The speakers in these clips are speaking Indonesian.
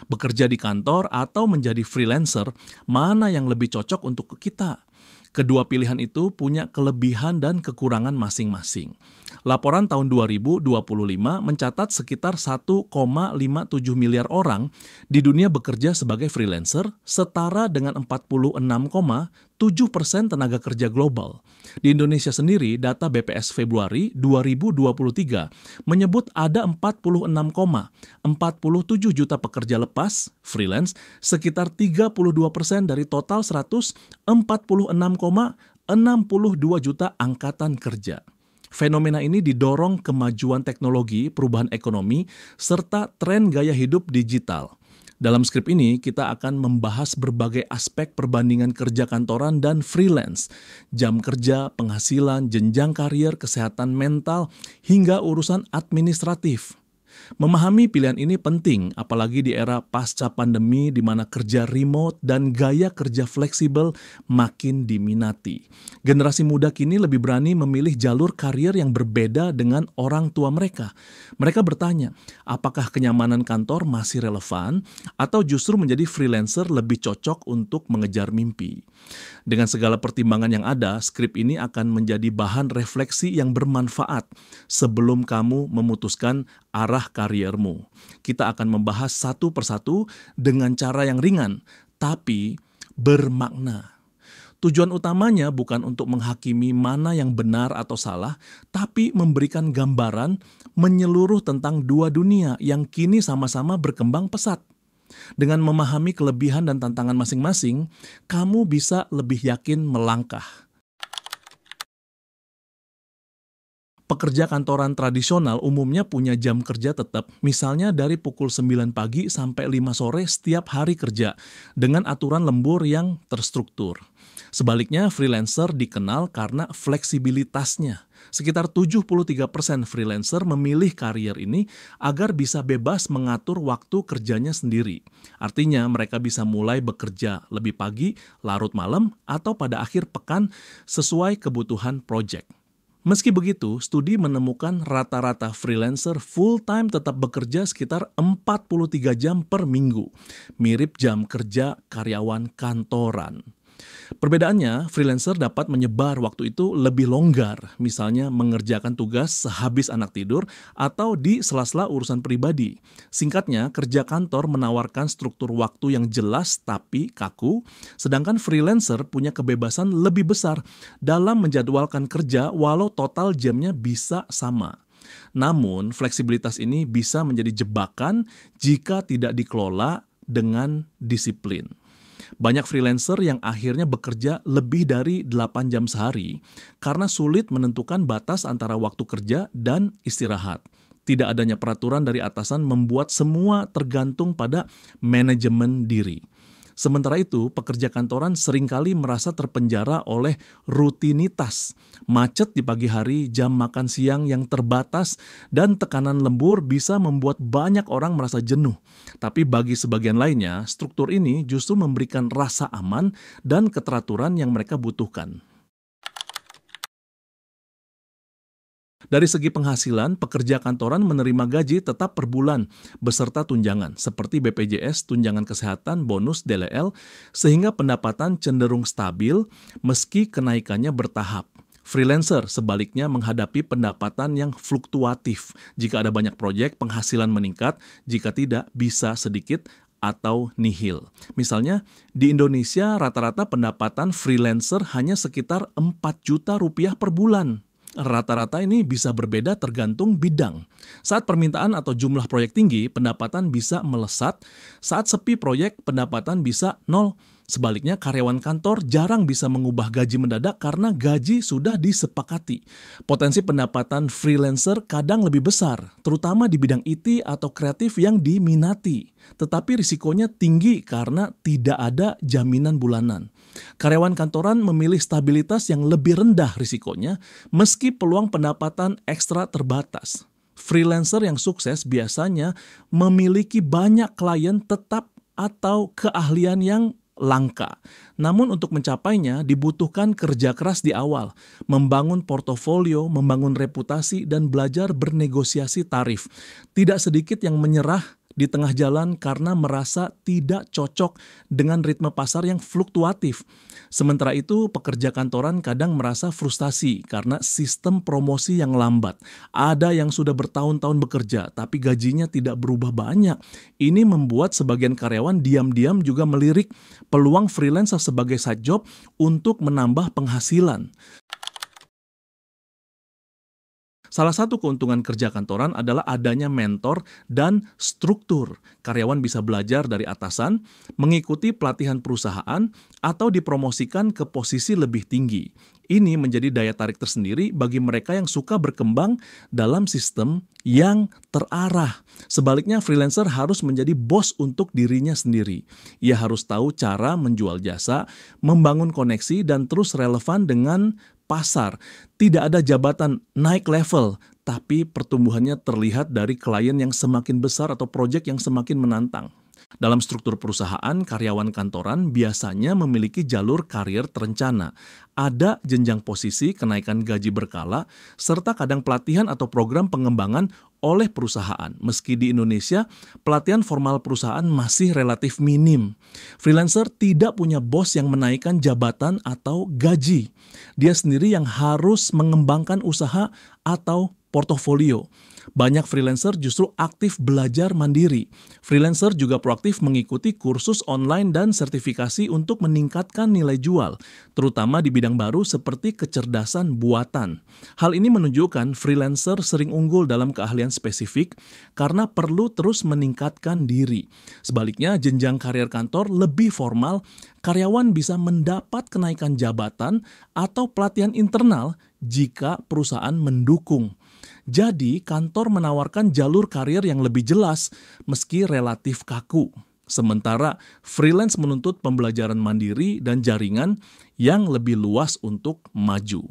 Bekerja di kantor atau menjadi freelancer, mana yang lebih cocok untuk kita? Kedua pilihan itu punya kelebihan dan kekurangan masing-masing. Laporan tahun 2025 mencatat sekitar 1,57 miliar orang di dunia bekerja sebagai freelancer, setara dengan 46,7% tenaga kerja global. Di Indonesia sendiri, data BPS Februari 2023 menyebut ada 46,47 juta pekerja lepas, freelance, sekitar 32% dari total 146,62 juta angkatan kerja. Fenomena ini didorong kemajuan teknologi, perubahan ekonomi, serta tren gaya hidup digital. Dalam skrip ini, kita akan membahas berbagai aspek perbandingan kerja kantoran dan freelance, jam kerja, penghasilan, jenjang karir, kesehatan mental, hingga urusan administratif. Memahami pilihan ini penting, apalagi di era pasca pandemi di mana kerja remote dan gaya kerja fleksibel makin diminati. Generasi muda kini lebih berani memilih jalur karir yang berbeda dengan orang tua mereka. Mereka bertanya, apakah kenyamanan kantor masih relevan atau justru menjadi freelancer lebih cocok untuk mengejar mimpi? Dengan segala pertimbangan yang ada, skrip ini akan menjadi bahan refleksi yang bermanfaat sebelum kamu memutuskan arah kariermu. Kita akan membahas satu persatu dengan cara yang ringan, tapi bermakna. Tujuan utamanya bukan untuk menghakimi mana yang benar atau salah, tapi memberikan gambaran menyeluruh tentang dua dunia yang kini sama-sama berkembang pesat. Dengan memahami kelebihan dan tantangan masing-masing, kamu bisa lebih yakin melangkah. Pekerja kantoran tradisional umumnya punya jam kerja tetap, misalnya dari pukul 9 pagi sampai 5 sore setiap hari kerja, dengan aturan lembur yang terstruktur. Sebaliknya, freelancer dikenal karena fleksibilitasnya. Sekitar 73% freelancer memilih karier ini agar bisa bebas mengatur waktu kerjanya sendiri. Artinya, mereka bisa mulai bekerja lebih pagi, larut malam, atau pada akhir pekan sesuai kebutuhan proyek. Meski begitu, studi menemukan rata-rata freelancer full-time tetap bekerja sekitar 43 jam per minggu, mirip jam kerja karyawan kantoran. Perbedaannya, freelancer dapat menyebar waktu itu lebih longgar, misalnya mengerjakan tugas sehabis anak tidur atau di sela-sela urusan pribadi. Singkatnya, kerja kantor menawarkan struktur waktu yang jelas tapi kaku, sedangkan freelancer punya kebebasan lebih besar dalam menjadwalkan kerja walau total jamnya bisa sama. Namun, fleksibilitas ini bisa menjadi jebakan jika tidak dikelola dengan disiplin. Banyak freelancer yang akhirnya bekerja lebih dari 8 jam sehari karena sulit menentukan batas antara waktu kerja dan istirahat. Tidak adanya peraturan dari atasan membuat semua tergantung pada manajemen diri. Sementara itu, pekerja kantoran seringkali merasa terpenjara oleh rutinitas, macet di pagi hari, jam makan siang yang terbatas, dan tekanan lembur bisa membuat banyak orang merasa jenuh. Tapi bagi sebagian lainnya, struktur ini justru memberikan rasa aman dan keteraturan yang mereka butuhkan. Dari segi penghasilan, pekerja kantoran menerima gaji tetap per bulan beserta tunjangan seperti BPJS, tunjangan kesehatan, bonus, DLL, sehingga pendapatan cenderung stabil meski kenaikannya bertahap. Freelancer sebaliknya menghadapi pendapatan yang fluktuatif. Jika ada banyak proyek, penghasilan meningkat, jika tidak, bisa sedikit atau nihil. Misalnya, di Indonesia rata-rata pendapatan freelancer hanya sekitar 4 juta rupiah per bulan. Rata-rata ini bisa berbeda tergantung bidang. Saat permintaan atau jumlah proyek tinggi, pendapatan bisa melesat. Saat sepi proyek, pendapatan bisa nol. Sebaliknya, karyawan kantor jarang bisa mengubah gaji mendadak karena gaji sudah disepakati. Potensi pendapatan freelancer kadang lebih besar, terutama di bidang IT atau kreatif yang diminati. Tetapi risikonya tinggi karena tidak ada jaminan bulanan. Karyawan kantoran memilih stabilitas yang lebih rendah risikonya, meski peluang pendapatan ekstra terbatas. Freelancer yang sukses biasanya memiliki banyak klien tetap atau keahlian yang langka. Namun untuk mencapainya dibutuhkan kerja keras di awal, membangun portofolio, membangun reputasi, dan belajar bernegosiasi tarif. Tidak sedikit yang menyerah di tengah jalan karena merasa tidak cocok dengan ritme pasar yang fluktuatif. Sementara itu, pekerja kantoran kadang merasa frustasi karena sistem promosi yang lambat. Ada yang sudah bertahun-tahun bekerja, tapi gajinya tidak berubah banyak. Ini membuat sebagian karyawan diam-diam juga melirik peluang freelancer sebagai side job untuk menambah penghasilan. Salah satu keuntungan kerja kantoran adalah adanya mentor dan struktur. Karyawan bisa belajar dari atasan, mengikuti pelatihan perusahaan, atau dipromosikan ke posisi lebih tinggi. Ini menjadi daya tarik tersendiri bagi mereka yang suka berkembang dalam sistem yang terarah. Sebaliknya, freelancer harus menjadi bos untuk dirinya sendiri. Ia harus tahu cara menjual jasa, membangun koneksi, dan terus relevan dengan pasar. Tidak ada jabatan naik level, tapi pertumbuhannya terlihat dari klien yang semakin besar atau proyek yang semakin menantang. Dalam struktur perusahaan, karyawan kantoran biasanya memiliki jalur karir terencana. Ada jenjang posisi, kenaikan gaji berkala, serta kadang pelatihan atau program pengembangan oleh perusahaan. Meski di Indonesia, pelatihan formal perusahaan masih relatif minim. Freelancer tidak punya bos yang menaikkan jabatan atau gaji. Dia sendiri yang harus mengembangkan usaha atau portofolio. Banyak freelancer justru aktif belajar mandiri. Freelancer juga proaktif mengikuti kursus online dan sertifikasi untuk meningkatkan nilai jual, terutama di bidang baru seperti kecerdasan buatan. Hal ini menunjukkan freelancer sering unggul dalam keahlian spesifik karena perlu terus meningkatkan diri. Sebaliknya, jenjang karir kantor lebih formal, karyawan bisa mendapat kenaikan jabatan atau pelatihan internal jika perusahaan mendukung. Jadi, kantor menawarkan jalur karir yang lebih jelas meski relatif kaku. Sementara freelance menuntut pembelajaran mandiri dan jaringan yang lebih luas untuk maju.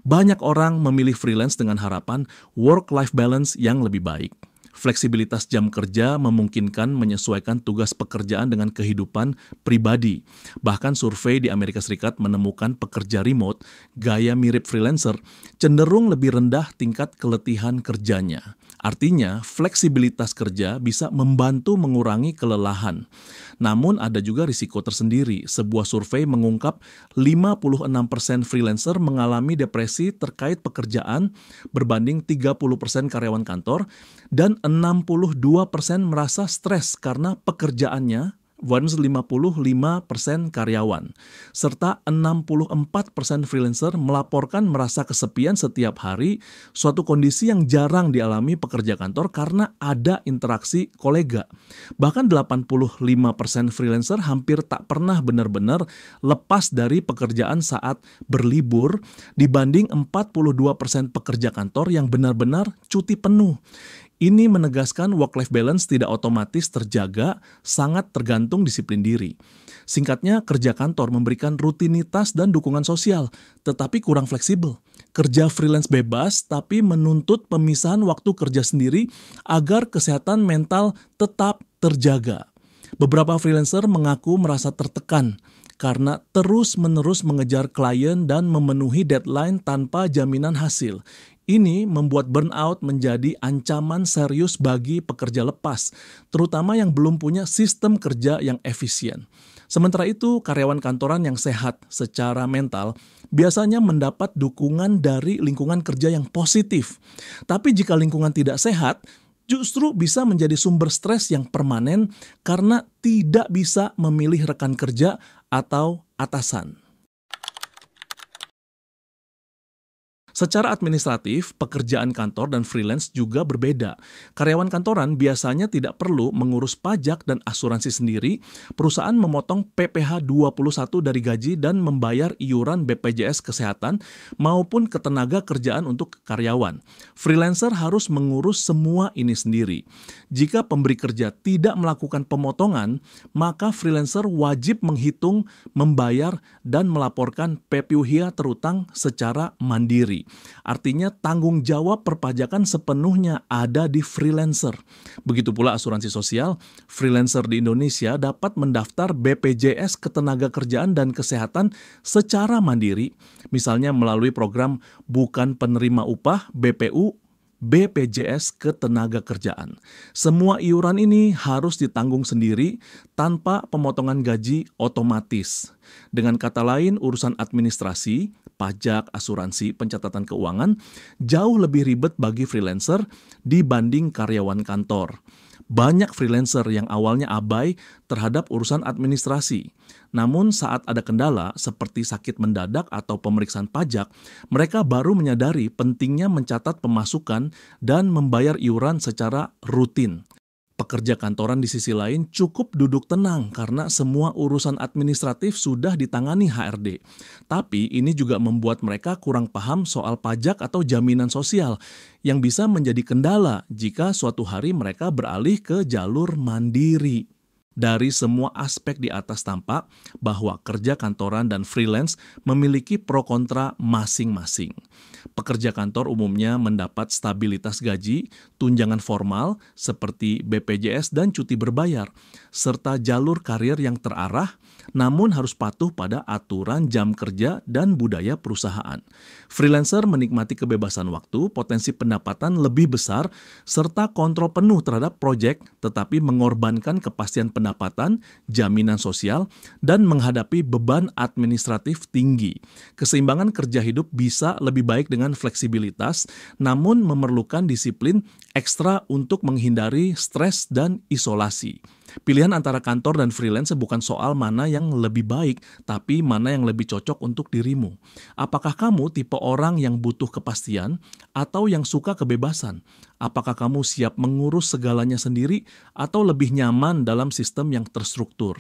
Banyak orang memilih freelance dengan harapan work-life balance yang lebih baik. Fleksibilitas jam kerja memungkinkan menyesuaikan tugas pekerjaan dengan kehidupan pribadi. Bahkan survei di Amerika Serikat menemukan pekerja remote, gaya mirip freelancer, cenderung lebih rendah tingkat keletihan kerjanya. Artinya, fleksibilitas kerja bisa membantu mengurangi kelelahan. Namun ada juga risiko tersendiri. Sebuah survei mengungkap 56% freelancer mengalami depresi terkait pekerjaan berbanding 30% karyawan kantor, dan 62% merasa stres karena pekerjaannya versus 55% karyawan. Serta 64% freelancer melaporkan merasa kesepian setiap hari, suatu kondisi yang jarang dialami pekerja kantor karena ada interaksi kolega. Bahkan 85% freelancer hampir tak pernah benar-benar lepas dari pekerjaan saat berlibur dibanding 42% pekerja kantor yang benar-benar cuti penuh. Ini menegaskan work-life balance tidak otomatis terjaga, sangat tergantung disiplin diri. Singkatnya, kerja kantor memberikan rutinitas dan dukungan sosial, tetapi kurang fleksibel. Kerja freelance bebas, tapi menuntut pemisahan waktu kerja sendiri agar kesehatan mental tetap terjaga. Beberapa freelancer mengaku merasa tertekan karena terus-menerus mengejar klien dan memenuhi deadline tanpa jaminan hasil. Ini membuat burnout menjadi ancaman serius bagi pekerja lepas, terutama yang belum punya sistem kerja yang efisien. Sementara itu, karyawan kantoran yang sehat secara mental biasanya mendapat dukungan dari lingkungan kerja yang positif. Tapi jika lingkungan tidak sehat, justru bisa menjadi sumber stres yang permanen karena tidak bisa memilih rekan kerja atau atasan. Secara administratif, pekerjaan kantor dan freelance juga berbeda. Karyawan kantoran biasanya tidak perlu mengurus pajak dan asuransi sendiri, perusahaan memotong PPh 21 dari gaji dan membayar iuran BPJS Kesehatan maupun ketenaga kerjaan untuk karyawan. Freelancer harus mengurus semua ini sendiri. Jika pemberi kerja tidak melakukan pemotongan, maka freelancer wajib menghitung, membayar, dan melaporkan PPUHIA terutang secara mandiri. Artinya tanggung jawab perpajakan sepenuhnya ada di freelancer. Begitu pula asuransi sosial, freelancer di Indonesia dapat mendaftar BPJS Ketenagakerjaan dan Kesehatan secara mandiri, misalnya melalui program Bukan Penerima Upah (BPU), BPJS Ketenagakerjaan. Semua iuran ini harus ditanggung sendiri tanpa pemotongan gaji otomatis. Dengan kata lain, urusan administrasi, pajak, asuransi, pencatatan keuangan jauh lebih ribet bagi freelancer dibanding karyawan kantor. Banyak freelancer yang awalnya abai terhadap urusan administrasi. Namun saat ada kendala seperti sakit mendadak atau pemeriksaan pajak, mereka baru menyadari pentingnya mencatat pemasukan dan membayar iuran secara rutin. Pekerja kantoran di sisi lain cukup duduk tenang karena semua urusan administratif sudah ditangani HRD. Tapi ini juga membuat mereka kurang paham soal pajak atau jaminan sosial yang bisa menjadi kendala jika suatu hari mereka beralih ke jalur mandiri. Dari semua aspek di atas tampak bahwa kerja kantoran dan freelance memiliki pro kontra masing-masing. Pekerja kantor umumnya mendapat stabilitas gaji, tunjangan formal seperti BPJS dan cuti berbayar, serta jalur karir yang terarah, namun harus patuh pada aturan jam kerja dan budaya perusahaan. Freelancer menikmati kebebasan waktu, potensi pendapatan lebih besar, serta kontrol penuh terhadap proyek, tetapi mengorbankan kepastian pendapatan, jaminan sosial, dan menghadapi beban administratif tinggi. Keseimbangan kerja hidup bisa lebih baik dengan fleksibilitas, namun memerlukan disiplin ekstra untuk menghindari stres dan isolasi. Pilihan antara kantor dan freelance bukan soal mana yang lebih baik, tapi mana yang lebih cocok untuk dirimu. Apakah kamu tipe orang yang butuh kepastian atau yang suka kebebasan? Apakah kamu siap mengurus segalanya sendiri atau lebih nyaman dalam sistem yang terstruktur?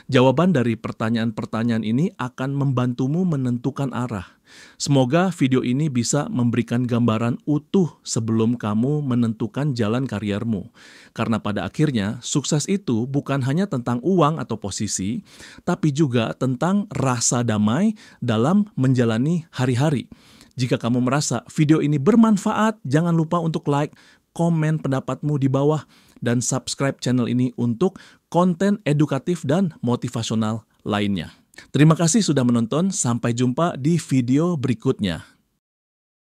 Jawaban dari pertanyaan-pertanyaan ini akan membantumu menentukan arah. Semoga video ini bisa memberikan gambaran utuh sebelum kamu menentukan jalan kariermu. Karena pada akhirnya, sukses itu bukan hanya tentang uang atau posisi, tapi juga tentang rasa damai dalam menjalani hari-hari. Jika kamu merasa video ini bermanfaat, jangan lupa untuk like, komen pendapatmu di bawah, dan subscribe channel ini untuk konten edukatif dan motivasional lainnya. Terima kasih sudah menonton, sampai jumpa di video berikutnya.